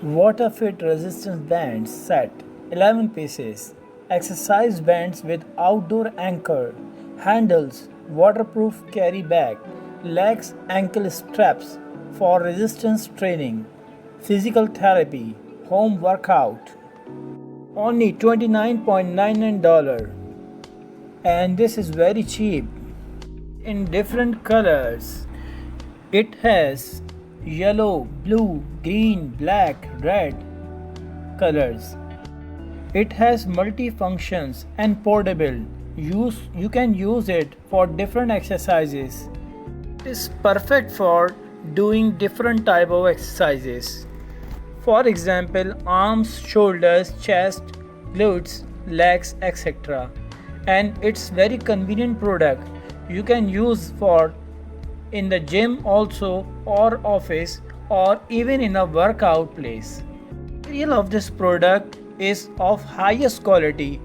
Whatafit Resistance Bands set 11 pieces, exercise bands with outdoor anchor, handles, waterproof carry bag, legs ankle straps for resistance training, physical therapy, home workout. Only $29.99 and this is very cheap in different colors. It has yellow, blue, green, black, red colors. It has multi-functions and portable. You can use it for different exercises. It is perfect for doing different type of exercises. For example, arms, shoulders, chest, glutes, legs, etc. And it's very convenient product. You can use for in the gym also, or office, or even in a workout place. The material of this product is of highest quality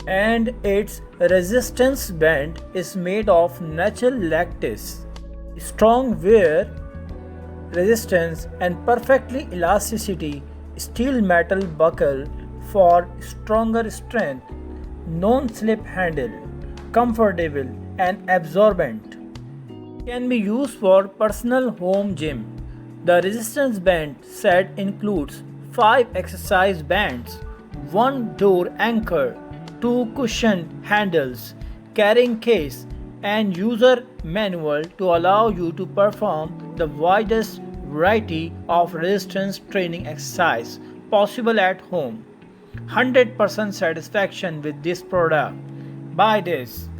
and its resistance band is made of natural lattice, strong wear resistance and perfectly elasticity, steel metal buckle for stronger strength, non-slip handle, comfortable and absorbent. Can be used for personal home gym. The resistance band set includes 5 exercise bands, 1 door anchor, 2 cushion handles, carrying case, and user manual to allow you to perform the widest variety of resistance training exercise possible at home. 100% satisfaction with this product. Buy this.